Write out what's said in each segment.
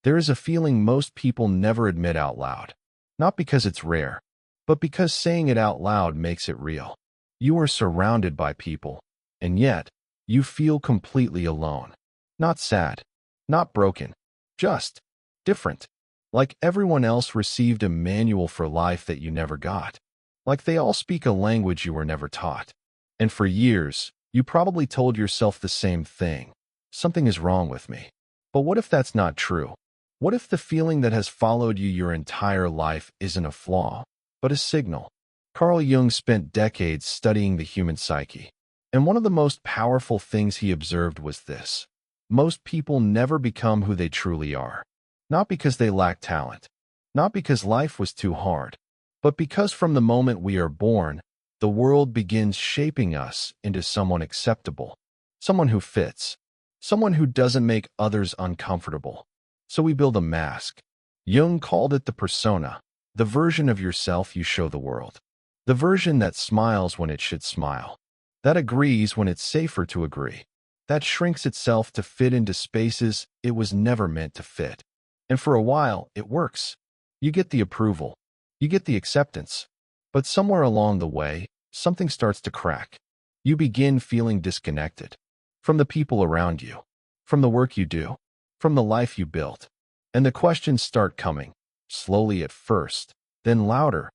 There is a feeling most people never admit out loud. Not because it's rare, but because saying it out loud makes it real. You are surrounded by people, and yet, you feel completely alone. Not sad, not broken, just different. Like everyone else received a manual for life that you never got. Like they all speak a language you were never taught. And for years, you probably told yourself the same thing. Something is wrong with me. But what if that's not true? What if the feeling that has followed you your entire life isn't a flaw, but a signal? Carl Jung spent decades studying the human psyche. And one of the most powerful things he observed was this. Most people never become who they truly are. Not because they lack talent, not because life was too hard, but because from the moment we are born, the world begins shaping us into someone acceptable, someone who fits, someone who doesn't make others uncomfortable. So we build a mask. Jung called it the persona, the version of yourself you show the world, the version that smiles when it should smile, that agrees when it's safer to agree, that shrinks itself to fit into spaces it was never meant to fit. And for a while, it works. You get the approval. You get the acceptance. But somewhere along the way, something starts to crack. You begin feeling disconnected. From the people around you. From the work you do. From the life you built. And the questions start coming. Slowly at first. Then louder.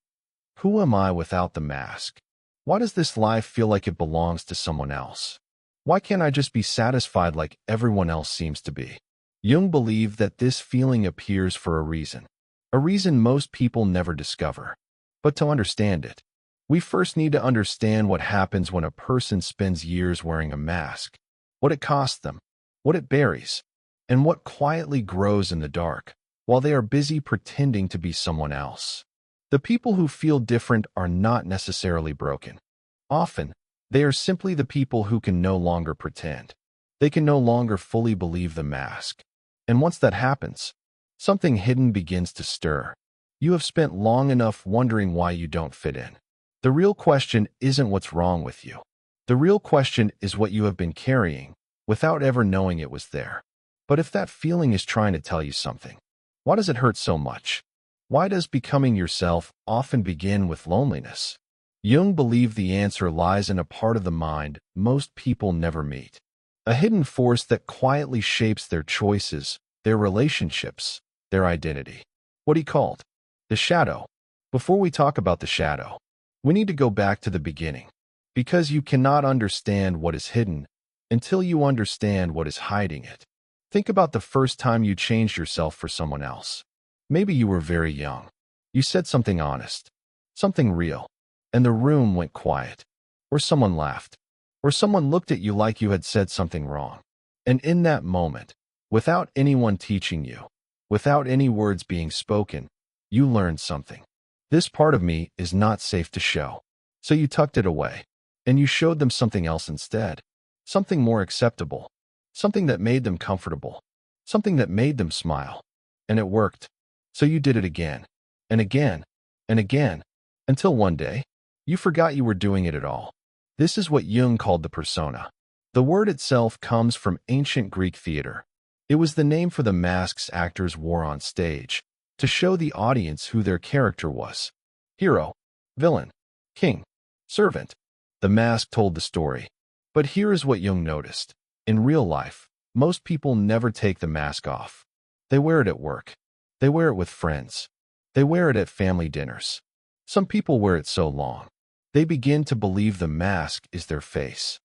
Who am I without the mask? Why does this life feel like it belongs to someone else? Why can't I just be satisfied like everyone else seems to be? Jung believed that this feeling appears for a reason most people never discover. But to understand it, we first need to understand what happens when a person spends years wearing a mask, what it costs them, what it buries, and what quietly grows in the dark while they are busy pretending to be someone else. The people who feel different are not necessarily broken. Often, they are simply the people who can no longer pretend. They can no longer fully believe the mask. And once that happens, something hidden begins to stir. You have spent long enough wondering why you don't fit in. The real question isn't what's wrong with you. The real question is what you have been carrying without ever knowing it was there. But if that feeling is trying to tell you something, why does it hurt so much? Why does becoming yourself often begin with loneliness? Jung believed the answer lies in a part of the mind most people never meet. A hidden force that quietly shapes their choices, their relationships, their identity. What he called the shadow. Before we talk about the shadow, we need to go back to the beginning, because you cannot understand what is hidden until you understand what is hiding it. Think about the first time you changed yourself for someone else. Maybe you were very young. You said something honest, something real, and the room went quiet. Or someone laughed. Or someone looked at you like you had said something wrong. And in that moment, without anyone teaching you, without any words being spoken, you learned something. This part of me is not safe to show. So you tucked it away, and you showed them something else instead. Something more acceptable. Something that made them comfortable. Something that made them smile. And it worked. So you did it again, and again, and again, until one day, you forgot you were doing it at all. This is what Jung called the persona. The word itself comes from ancient Greek theater. It was the name for the masks actors wore on stage, to show the audience who their character was. Hero, villain, king, servant. The mask told the story. But here is what Jung noticed. In real life, most people never take the mask off. They wear it at work. They wear it with friends. They wear it at family dinners. Some people wear it so long, they begin to believe the mask is their face.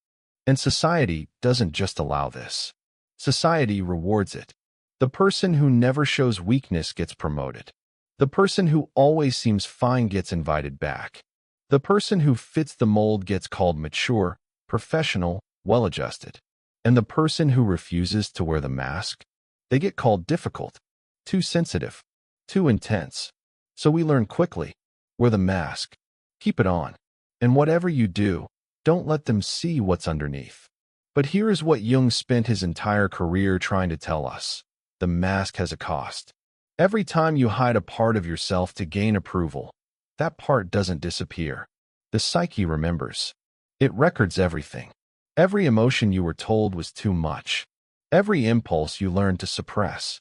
And society doesn't just allow this. Society rewards it. The person who never shows weakness gets promoted. The person who always seems fine gets invited back. The person who fits the mold gets called mature, professional, well-adjusted. And the person who refuses to wear the mask, they get called difficult, too sensitive, too intense. So we learn quickly, wear the mask, keep it on. And whatever you do, don't let them see what's underneath. But here is what Jung spent his entire career trying to tell us. The mask has a cost. Every time you hide a part of yourself to gain approval, that part doesn't disappear. The psyche remembers. It records everything. Every emotion you were told was too much. Every impulse you learned to suppress.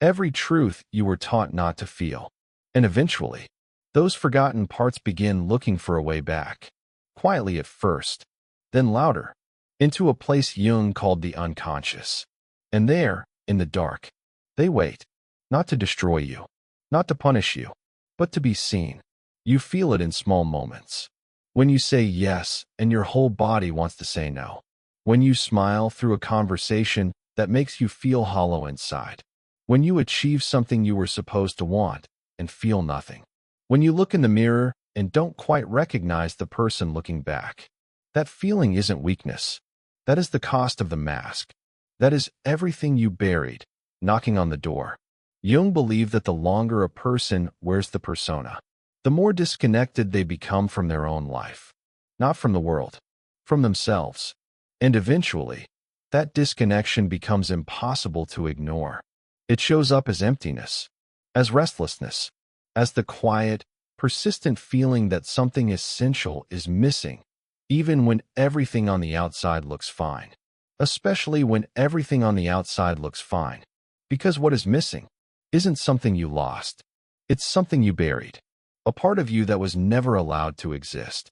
every truth you were taught not to feel. And eventually, those forgotten parts begin looking for a way back, quietly at first, then louder, into a place Jung called the unconscious. And there, in the dark, they wait, not to destroy you, not to punish you, but to be seen. You feel it in small moments. When you say yes and your whole body wants to say no. When you smile through a conversation that makes you feel hollow inside. When you achieve something you were supposed to want and feel nothing. When you look in the mirror and don't quite recognize the person looking back. That feeling isn't weakness. That is the cost of the mask. That is everything you buried, knocking on the door. Jung believed that the longer a person wears the persona, the more disconnected they become from their own life. Not from the world, from themselves. And eventually, that disconnection becomes impossible to ignore. It shows up as emptiness, as restlessness, as the quiet, persistent feeling that something essential is missing, even when everything on the outside looks fine. Especially when everything on the outside looks fine. Because what is missing isn't something you lost. It's something you buried. A part of you that was never allowed to exist.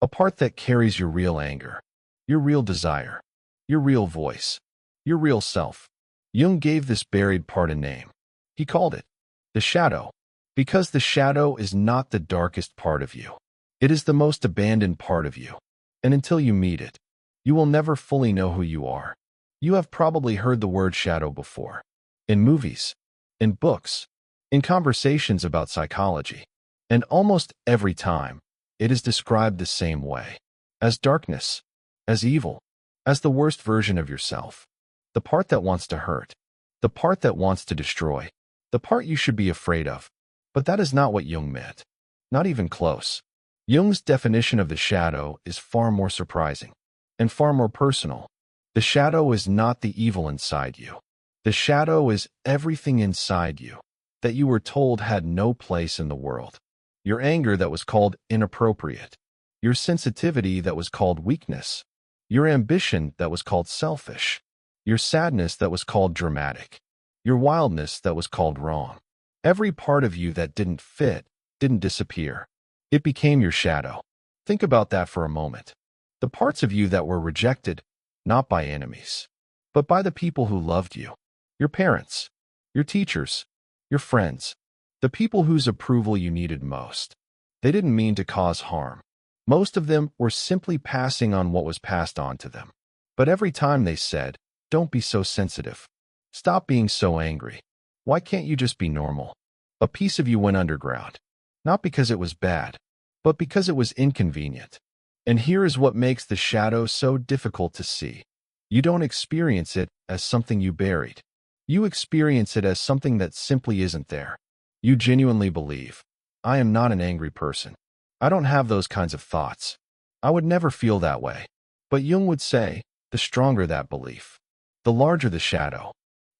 A part that carries your real anger, your real desire, your real voice, your real self. Jung gave this buried part a name. He called it the shadow, because the shadow is not the darkest part of you. It is the most abandoned part of you. And until you meet it, you will never fully know who you are. You have probably heard the word shadow before. In movies, in books, in conversations about psychology. And almost every time, it is described the same way. As darkness, as evil, as the worst version of yourself. The part that wants to hurt. The part that wants to destroy. The part you should be afraid of. But that is not what Jung meant. Not even close. Jung's definition of the shadow is far more surprising. And far more personal. The shadow is not the evil inside you. The shadow is everything inside you that you were told had no place in the world. Your anger that was called inappropriate. Your sensitivity that was called weakness. Your ambition that was called selfish. Your sadness that was called dramatic. Your wildness that was called wrong. Every part of you that didn't fit, didn't disappear. It became your shadow. Think about that for a moment. The parts of you that were rejected, not by enemies, but by the people who loved you. Your parents, your teachers, your friends, the people whose approval you needed most. They didn't mean to cause harm. Most of them were simply passing on what was passed on to them. But every time they said, "Don't be so sensitive. Stop being so angry. Why can't you just be normal?" A piece of you went underground. Not because it was bad, but because it was inconvenient. And here is what makes the shadow so difficult to see. You don't experience it as something you buried. You experience it as something that simply isn't there. You genuinely believe, "I am not an angry person. I don't have those kinds of thoughts. I would never feel that way." But Jung would say, the stronger that belief, the larger the shadow.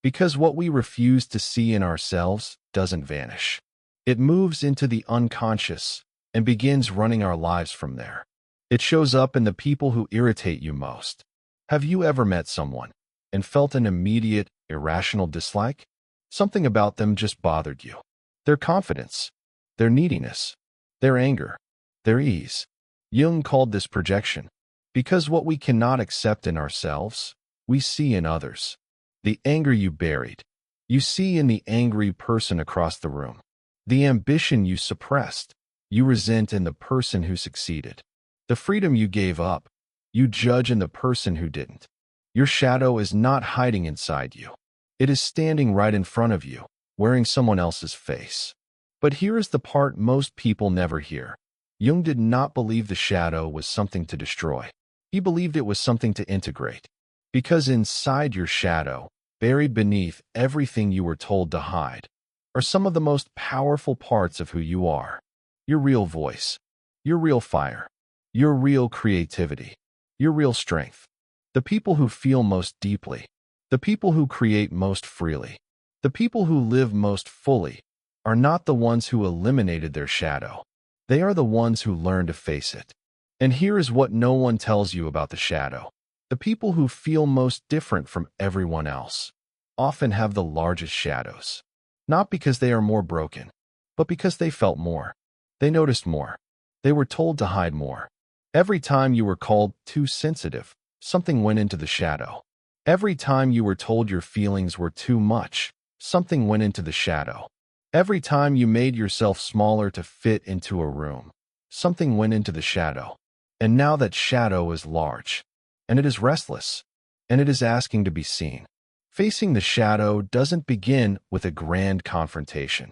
Because what we refuse to see in ourselves doesn't vanish. It moves into the unconscious and begins running our lives from there. It shows up in the people who irritate you most. Have you ever met someone and felt an immediate, irrational dislike? Something about them just bothered you. Their confidence, their neediness, their anger, their ease. Jung called this projection, because what we cannot accept in ourselves, we see in others. The anger you buried, you see in the angry person across the room. The ambition you suppressed, you resent in the person who succeeded. The freedom you gave up, you judge in the person who didn't. Your shadow is not hiding inside you. It is standing right in front of you, wearing someone else's face. But here is the part most people never hear. Jung did not believe the shadow was something to destroy. He believed it was something to integrate. Because inside your shadow, buried beneath everything you were told to hide, are some of the most powerful parts of who you are. Your real voice, your real fire, your real creativity, your real strength. The people who feel most deeply, the people who create most freely, the people who live most fully, are not the ones who eliminated their shadow. They are the ones who learn to face it. And here is what no one tells you about the shadow. The people who feel most different from everyone else often have the largest shadows. Not because they are more broken, but because they felt more. They noticed more. They were told to hide more. Every time you were called too sensitive, something went into the shadow. Every time you were told your feelings were too much, something went into the shadow. Every time you made yourself smaller to fit into a room, something went into the shadow. And now that shadow is large, and it is restless, and it is asking to be seen. Facing the shadow doesn't begin with a grand confrontation.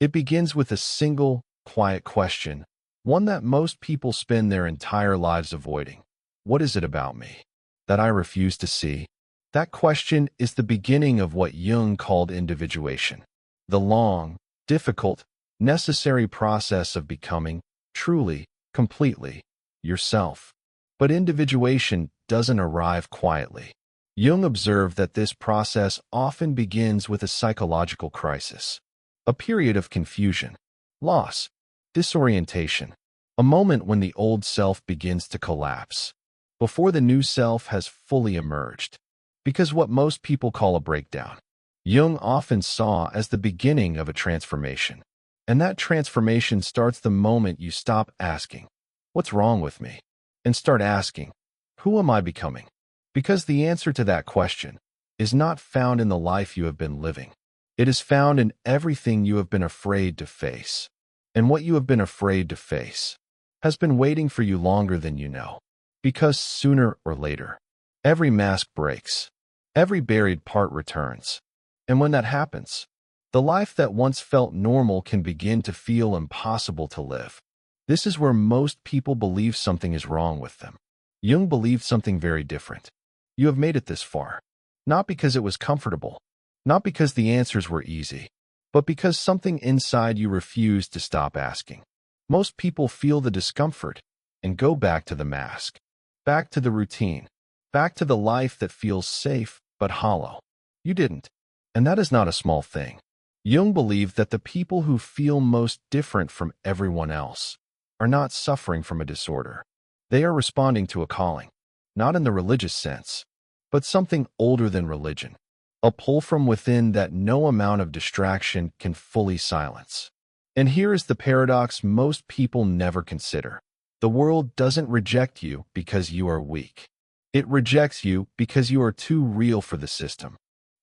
It begins with a single, quiet question, one that most people spend their entire lives avoiding. What is it about me that I refuse to see? That question is the beginning of what Jung called individuation, the long, difficult, necessary process of becoming truly, completely, yourself. But individuation doesn't arrive quietly. Jung observed that this process often begins with a psychological crisis, a period of confusion, loss, disorientation, a moment when the old self begins to collapse, before the new self has fully emerged. Because what most people call a breakdown, Jung often saw as the beginning of a transformation. And that transformation starts the moment you stop asking, "What's wrong with me?" and start asking, "Who am I becoming?" Because the answer to that question is not found in the life you have been living. It is found in everything you have been afraid to face. And what you have been afraid to face has been waiting for you longer than you know. Because sooner or later, every mask breaks, every buried part returns. And when that happens, the life that once felt normal can begin to feel impossible to live. This is where most people believe something is wrong with them. Jung believed something very different. You have made it this far, not because it was comfortable, not because the answers were easy, but because something inside you refused to stop asking. Most people feel the discomfort and go back to the mask, back to the routine, back to the life that feels safe but hollow. You didn't, and that is not a small thing. Jung believed that the people who feel most different from everyone else are not suffering from a disorder. They are responding to a calling, not in the religious sense, but something older than religion, a pull from within that no amount of distraction can fully silence. And here is the paradox most people never consider. The world doesn't reject you because you are weak. It rejects you because you are too real for the system.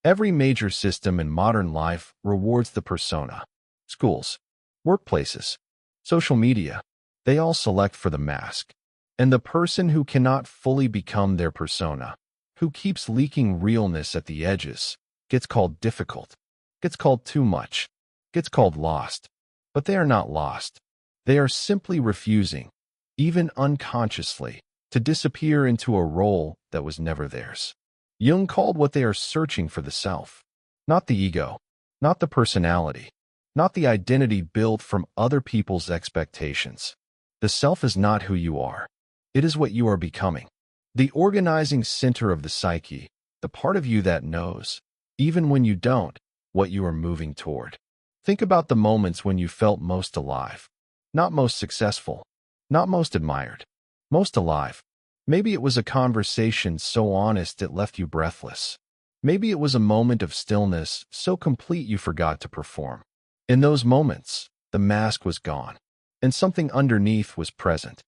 Every major system in modern life rewards the persona. Schools, workplaces, social media, they all select for the mask. And the person who cannot fully become their persona, who keeps leaking realness at the edges, gets called difficult, gets called too much, gets called lost. But they are not lost. They are simply refusing, even unconsciously, to disappear into a role that was never theirs. Jung called what they are searching for the self, not the ego, not the personality, not the identity built from other people's expectations. The self is not who you are. It is what you are becoming. The organizing center of the psyche, the part of you that knows, even when you don't, what you are moving toward. Think about the moments when you felt most alive. Not most successful, not most admired, most alive. Maybe it was a conversation so honest it left you breathless. Maybe it was a moment of stillness so complete you forgot to perform. In those moments, the mask was gone, and something underneath was present.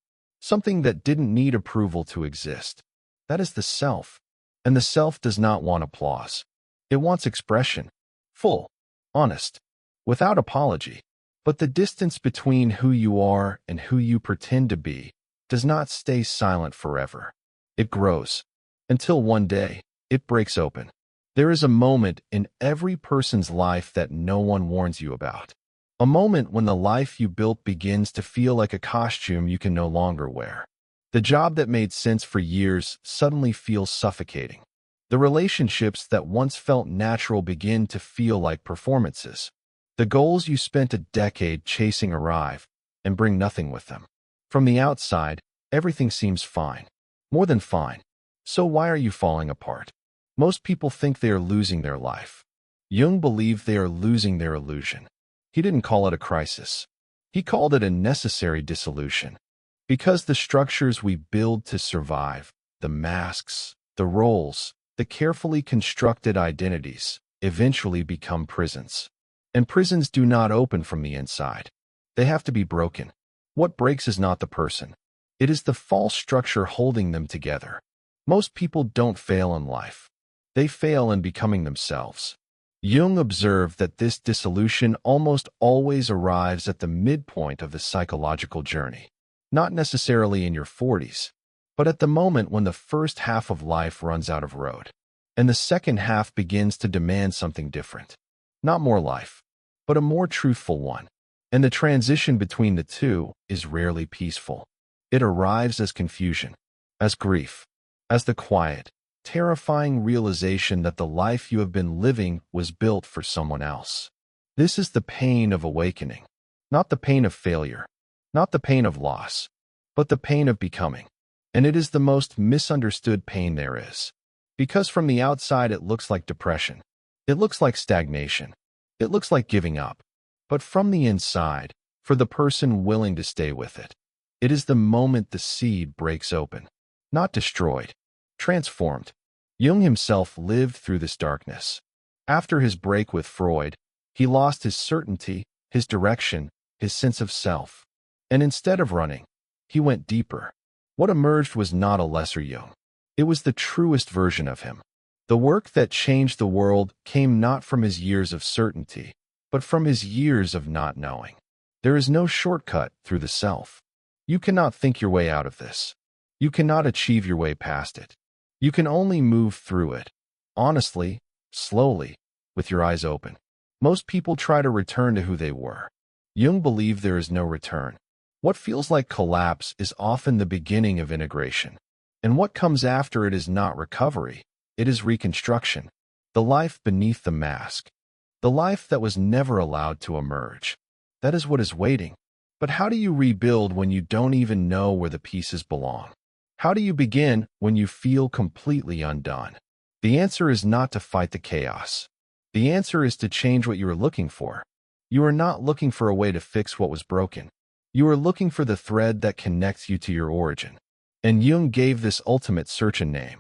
Something that didn't need approval to exist. That is the self. And the self does not want applause. It wants expression. Full. Honest. Without apology. But the distance between who you are and who you pretend to be does not stay silent forever. It grows. Until one day, it breaks open. There is a moment in every person's life that no one warns you about. A moment when the life you built begins to feel like a costume you can no longer wear. The job that made sense for years suddenly feels suffocating. The relationships that once felt natural begin to feel like performances. The goals you spent a decade chasing arrive and bring nothing with them. From the outside, everything seems fine. More than fine. So why are you falling apart? Most people think they are losing their life. Jung believed they are losing their illusion. He didn't call it a crisis. He called it a necessary dissolution. Because the structures we build to survive, the masks, the roles, the carefully constructed identities, eventually become prisons. And prisons do not open from the inside. They have to be broken. What breaks is not the person. It is the false structure holding them together. Most people don't fail in life. They fail in becoming themselves. Jung observed that this dissolution almost always arrives at the midpoint of the psychological journey, not necessarily in your 40s, but at the moment when the first half of life runs out of road, and the second half begins to demand something different. Not more life, but a more truthful one. And the transition between the two is rarely peaceful. It arrives as confusion, as grief, as the quiet, terrifying realization that the life you have been living was built for someone else. This is the pain of awakening, not the pain of failure, not the pain of loss, but the pain of becoming. And it is the most misunderstood pain there is. Because from the outside it looks like depression. It looks like stagnation. It looks like giving up. But from the inside, for the person willing to stay with it, it is the moment the seed breaks open. Not destroyed, transformed. Jung himself lived through this darkness. After his break with Freud, he lost his certainty, his direction, his sense of self. And instead of running, he went deeper. What emerged was not a lesser Jung. It was the truest version of him. The work that changed the world came not from his years of certainty, but from his years of not knowing. There is no shortcut through the self. You cannot think your way out of this. You cannot achieve your way past it. You can only move through it, honestly, slowly, with your eyes open. Most people try to return to who they were. Jung believed there is no return. What feels like collapse is often the beginning of integration. And what comes after it is not recovery, it is reconstruction. The life beneath the mask. The life that was never allowed to emerge. That is what is waiting. But how do you rebuild when you don't even know where the pieces belong? How do you begin when you feel completely undone? The answer is not to fight the chaos. The answer is to change what you are looking for. You are not looking for a way to fix what was broken. You are looking for the thread that connects you to your origin. And Jung gave this ultimate search a name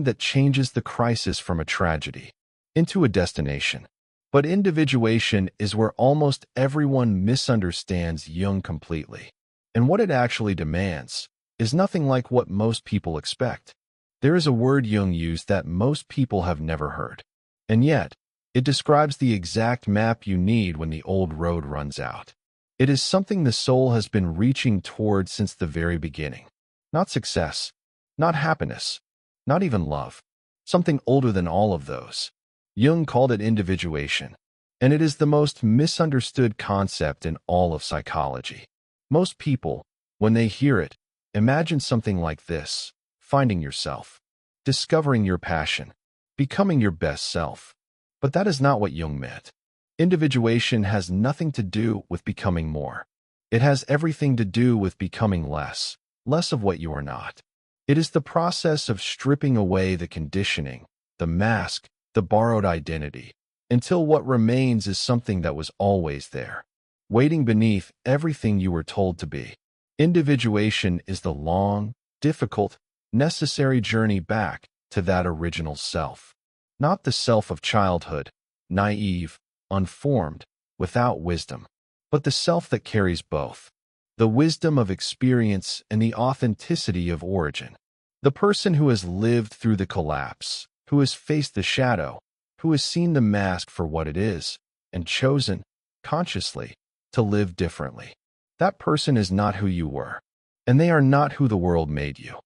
that changes the crisis from a tragedy into a destination. But individuation is where almost everyone misunderstands Jung completely. And what it actually demands is nothing like what most people expect. There is a word Jung used that most people have never heard. And yet, it describes the exact map you need when the old road runs out. It is something the soul has been reaching toward since the very beginning. Not success, not happiness, not even love. Something older than all of those. Jung called it individuation, and it is the most misunderstood concept in all of psychology. Most people, when they hear it, imagine something like this: finding yourself, discovering your passion, becoming your best self. But that is not what Jung meant. Individuation has nothing to do with becoming more. It has everything to do with becoming less of what you are not. It is the process of stripping away the conditioning, the mask, the borrowed identity, until what remains is something that was always there, waiting beneath everything you were told to be. Individuation is the long, difficult, necessary journey back to that original self. Not the self of childhood, naive, unformed, without wisdom, but the self that carries both. The wisdom of experience and the authenticity of origin. The person who has lived through the collapse, who has faced the shadow, who has seen the mask for what it is, and chosen, consciously, to live differently. That person is not who you were, and they are not who the world made you.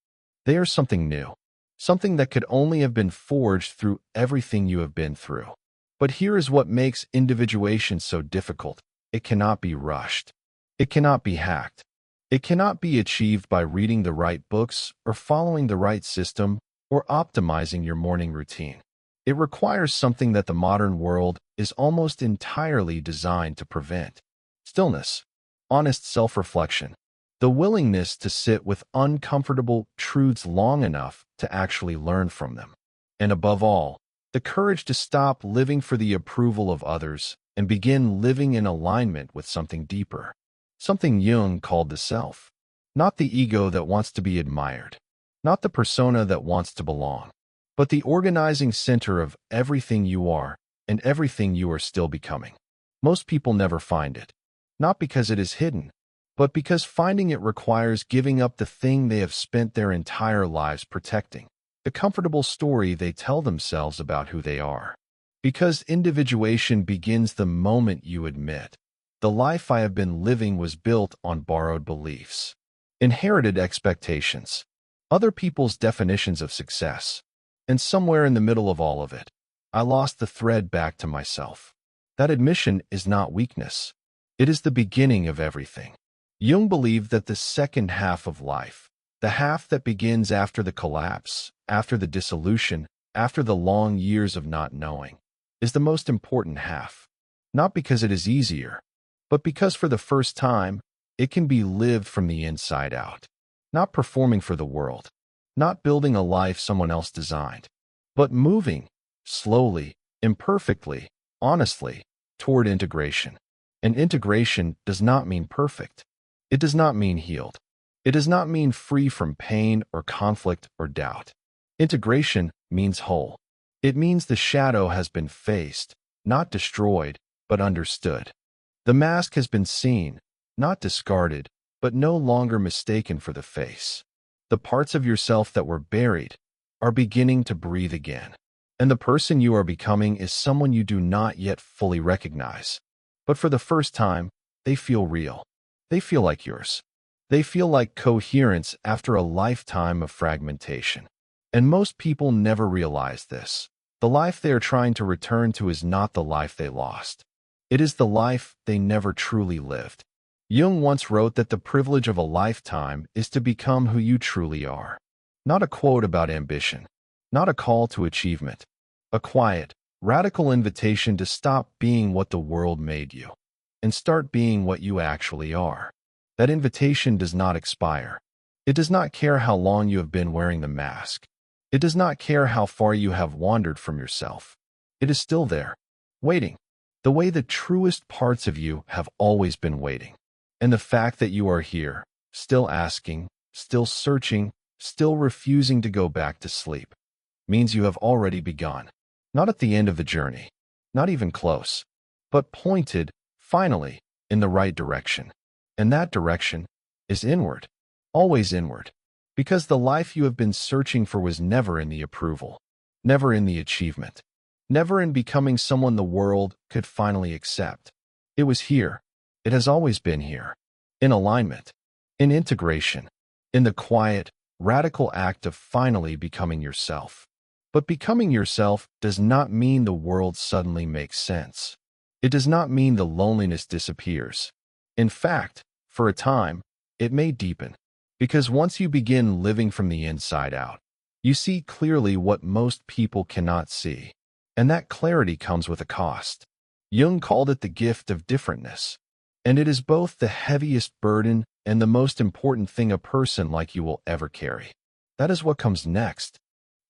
They are something new, something that could only have been forged through everything you have been through. But here is what makes individuation so difficult. It cannot be rushed. It cannot be hacked. It cannot be achieved by reading the right books or following the right system or optimizing your morning routine. It requires something that the modern world is almost entirely designed to prevent: stillness, honest self-reflection, the willingness to sit with uncomfortable truths long enough to actually learn from them. And above all, the courage to stop living for the approval of others and begin living in alignment with something deeper. Something Jung called the self. Not the ego that wants to be admired. Not the persona that wants to belong. But the organizing center of everything you are and everything you are still becoming. Most people never find it. Not because it is hidden, but because finding it requires giving up the thing they have spent their entire lives protecting, the comfortable story they tell themselves about who they are. Because individuation begins the moment you admit, the life I have been living was built on borrowed beliefs, inherited expectations, other people's definitions of success, and somewhere in the middle of all of it, I lost the thread back to myself. That admission is not weakness. It is the beginning of everything. Jung believed that the second half of life, the half that begins after the collapse, after the dissolution, after the long years of not knowing, is the most important half. Not because it is easier, but because for the first time, it can be lived from the inside out. Not performing for the world, not building a life someone else designed, but moving, slowly, imperfectly, honestly, toward integration. And integration does not mean perfect. It does not mean healed. It does not mean free from pain or conflict or doubt. Integration means whole. It means the shadow has been faced, not destroyed, but understood. The mask has been seen, not discarded, but no longer mistaken for the face. The parts of yourself that were buried are beginning to breathe again. And the person you are becoming is someone you do not yet fully recognize. But for the first time, they feel real. They feel like yours. They feel like coherence after a lifetime of fragmentation. And most people never realize this. The life they are trying to return to is not the life they lost. It is the life they never truly lived. Jung once wrote that the privilege of a lifetime is to become who you truly are. Not a quote about ambition. Not a call to achievement. A quiet, radical invitation to stop being what the world made you and start being what you actually are. That invitation does not expire. It does not care how long you have been wearing the mask. It does not care how far you have wandered from yourself. It is still there, waiting, the way the truest parts of you have always been waiting. And the fact that you are here, still asking, still searching, still refusing to go back to sleep, means you have already begun. Not at the end of the journey, not even close, but pointed, finally, in the right direction. And that direction is inward, always inward, because the life you have been searching for was never in the approval, never in the achievement, never in becoming someone the world could finally accept. It was here. It has always been here, in alignment, in integration, in the quiet, radical act of finally becoming yourself. But becoming yourself does not mean the world suddenly makes sense. It does not mean the loneliness disappears. In fact, for a time, it may deepen, because once you begin living from the inside out, you see clearly what most people cannot see, and that clarity comes with a cost. Jung called it the gift of differentness, and it is both the heaviest burden and the most important thing a person like you will ever carry. That is what comes next.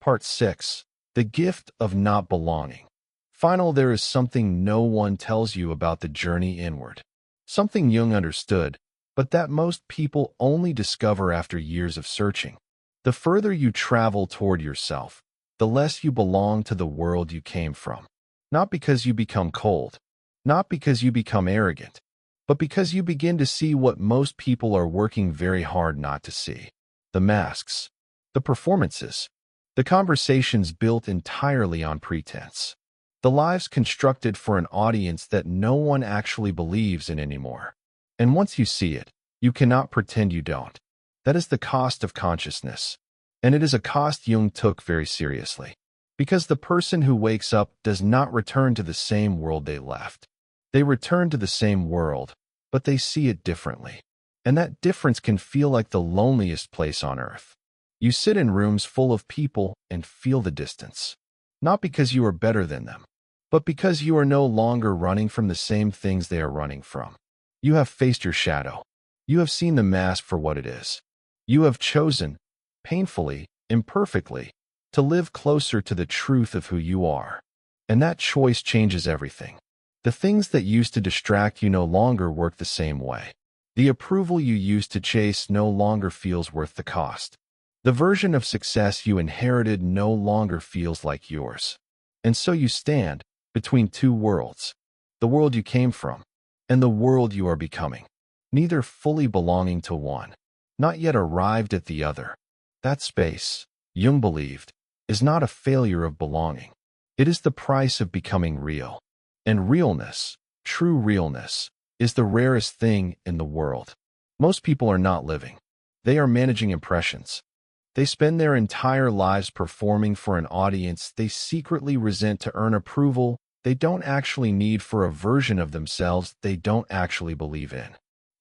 Part 6. The Gift of Not Belonging. Finally, there is something no one tells you about the journey inward. Something Jung understood, but that most people only discover after years of searching. The further you travel toward yourself, the less you belong to the world you came from. Not because you become cold, not because you become arrogant, but because you begin to see what most people are working very hard not to see. The masks, the performances, the conversations built entirely on pretense. The lives constructed for an audience that no one actually believes in anymore. And once you see it, you cannot pretend you don't. That is the cost of consciousness. And it is a cost Jung took very seriously. Because the person who wakes up does not return to the same world they left. They return to the same world, but they see it differently. And that difference can feel like the loneliest place on earth. You sit in rooms full of people and feel the distance. Not because you are better than them, but because you are no longer running from the same things they are running from. You have faced your shadow. You have seen the mask for what it is. You have chosen, painfully, imperfectly, to live closer to the truth of who you are. And that choice changes everything. The things that used to distract you no longer work the same way. The approval you used to chase no longer feels worth the cost. The version of success you inherited no longer feels like yours. And so you stand between two worlds. the world you came from, and the world you are becoming, neither fully belonging to one, not yet arrived at the other. That space, Jung believed, is not a failure of belonging. It is the price of becoming real. And realness, true realness, is the rarest thing in the world. Most people are not living. They are managing impressions. They spend their entire lives performing for an audience they secretly resent to earn approval they don't actually need for a version of themselves they don't actually believe in.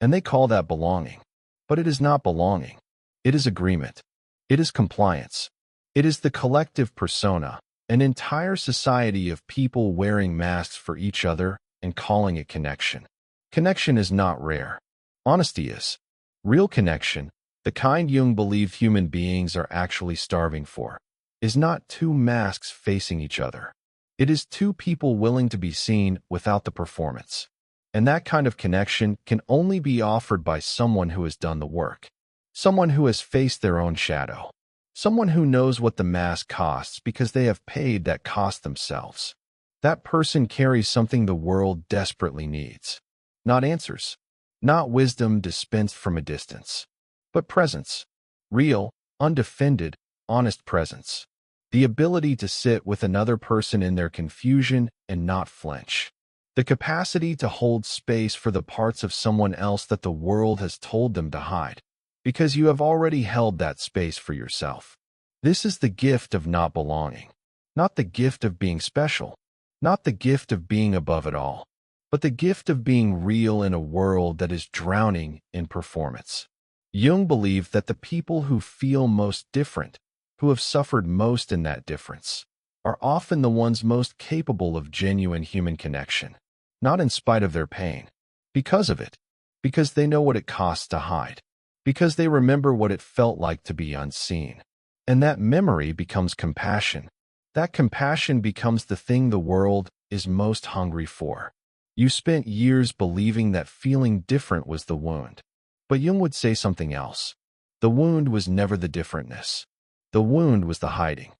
And they call that belonging. But it is not belonging. It is agreement. It is compliance. It is the collective persona, an entire society of people wearing masks for each other and calling it connection. Connection is not rare. Honesty is. Real connection, the kind Jung believed human beings are actually starving for, is not two masks facing each other. It is two people willing to be seen without the performance. And that kind of connection can only be offered by someone who has done the work, someone who has faced their own shadow, someone who knows what the mask costs because they have paid that cost themselves. That person carries something the world desperately needs. Not answers, not wisdom dispensed from a distance, but presence. Real, undefended, honest presence. The ability to sit with another person in their confusion and not flinch. The capacity to hold space for the parts of someone else that the world has told them to hide, because you have already held that space for yourself. This is the gift of not belonging, not the gift of being special, not the gift of being above it all, but the gift of being real in a world that is drowning in performance. Jung believed that the people who feel most different, who have suffered most in that difference, are often the ones most capable of genuine human connection, not in spite of their pain, because of it, because they know what it costs to hide, because they remember what it felt like to be unseen. And that memory becomes compassion. That compassion becomes the thing the world is most hungry for. You spent years believing that feeling different was the wound. But Jung would say something else. The wound was never the differentness. The wound was the hiding.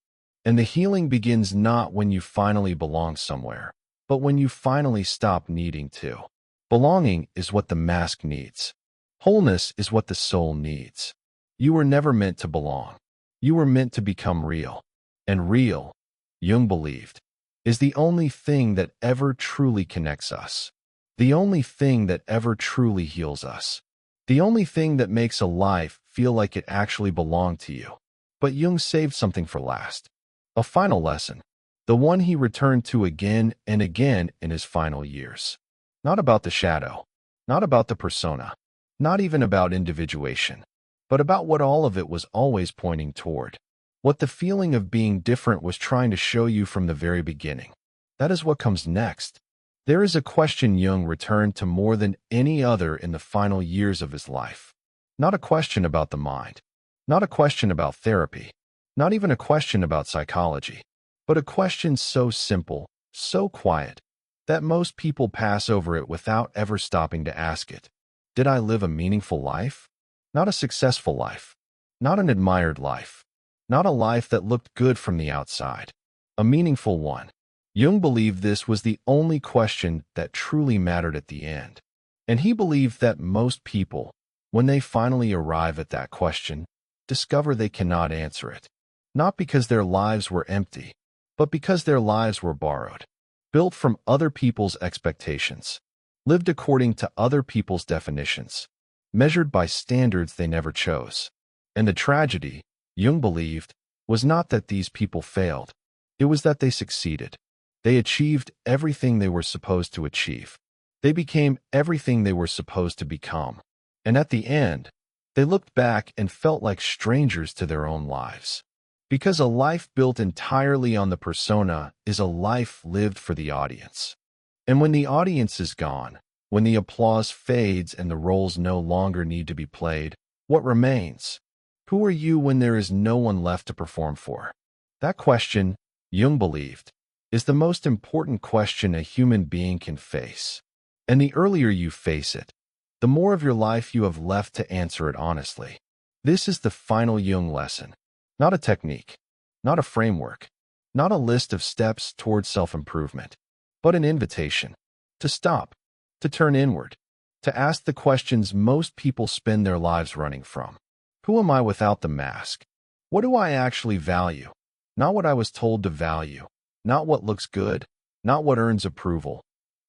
And the healing begins not when you finally belong somewhere, but when you finally stop needing to. Belonging is what the mask needs. Wholeness is what the soul needs. You were never meant to belong. You were meant to become real. And real, Jung believed, is the only thing that ever truly connects us. The only thing that ever truly heals us. The only thing that makes a life feel like it actually belonged to you. But Jung saved something for last. A final lesson. The one he returned to again and again in his final years. Not about the shadow. Not about the persona. Not even about individuation. But about what all of it was always pointing toward. What the feeling of being different was trying to show you from the very beginning. That is what comes next. There is a question Jung returned to more than any other in the final years of his life. Not a question about the mind. Not a question about therapy. Not even a question about psychology. But a question so simple, so quiet, that most people pass over it without ever stopping to ask it. Did I live a meaningful life? Not a successful life. Not an admired life. Not a life that looked good from the outside. A meaningful one. Jung believed this was the only question that truly mattered at the end. And he believed that most people, when they finally arrive at that question, discover they cannot answer it. Not because their lives were empty, but because their lives were borrowed, built from other people's expectations, lived according to other people's definitions, measured by standards they never chose. And the tragedy, Jung believed, was not that these people failed. It was that they succeeded. They achieved everything they were supposed to achieve. They became everything they were supposed to become. And at the end, they looked back and felt like strangers to their own lives. Because a life built entirely on the persona is a life lived for the audience. And when the audience is gone, when the applause fades and the roles no longer need to be played, what remains? Who are you when there is no one left to perform for? That question, Jung believed, is the most important question a human being can face. And the earlier you face it, the more of your life you have left to answer it honestly. This is the final Jung lesson. Not a technique, not a framework, not a list of steps towards self-improvement, but an invitation. to stop, to turn inward, to ask the questions most people spend their lives running from. Who am I without the mask? What do I actually value? Not what I was told to value, not what looks good, not what earns approval,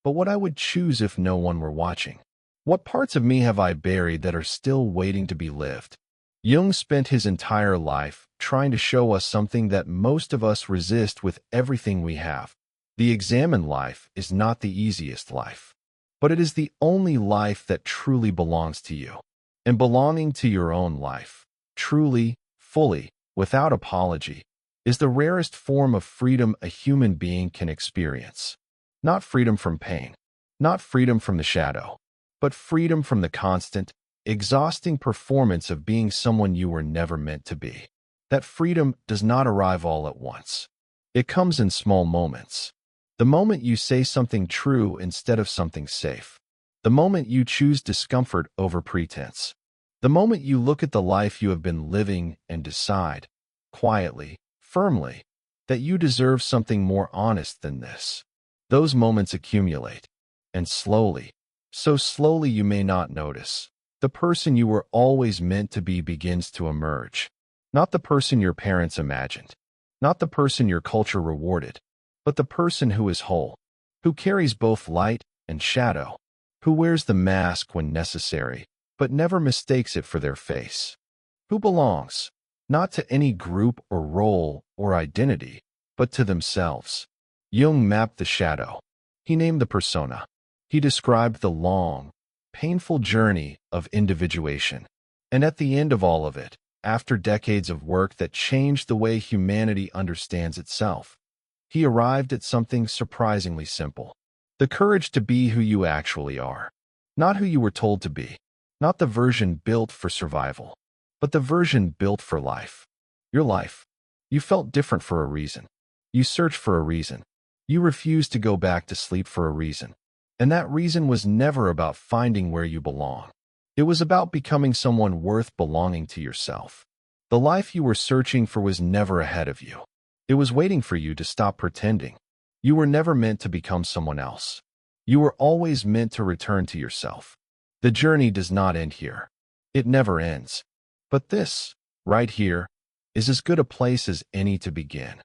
but what I would choose if no one were watching. What parts of me have I buried that are still waiting to be lived? Jung spent his entire life trying to show us something that most of us resist with everything we have. The examined life is not the easiest life, but it is the only life that truly belongs to you. And belonging to your own life, truly, fully, without apology, is the rarest form of freedom a human being can experience. Not freedom from pain, not freedom from the shadow, but freedom from the constant, exhausting performance of being someone you were never meant to be. That freedom does not arrive all at once. It comes in small moments. The moment you say something true instead of something safe. The moment you choose discomfort over pretense. The moment you look at the life you have been living and decide, quietly, firmly, that you deserve something more honest than this. Those moments accumulate, and slowly, so slowly you may not notice, the person you were always meant to be begins to emerge. Not the person your parents imagined, not the person your culture rewarded, but the person who is whole, who carries both light and shadow, who wears the mask when necessary, but never mistakes it for their face, who belongs, not to any group or role or identity, but to themselves. Jung mapped the shadow. He named the persona. He described the long, painful journey of individuation. And at the end of all of it, after decades of work that changed the way humanity understands itself, he arrived at something surprisingly simple. The courage to be who you actually are. Not who you were told to be. Not the version built for survival, but the version built for life. Your life. You felt different for a reason. You searched for a reason. You refused to go back to sleep for a reason. And that reason was never about finding where you belong. It was about becoming someone worth belonging to yourself. The life you were searching for was never ahead of you. It was waiting for you to stop pretending. You were never meant to become someone else. You were always meant to return to yourself. The journey does not end here. It never ends. But this, right here, is as good a place as any to begin.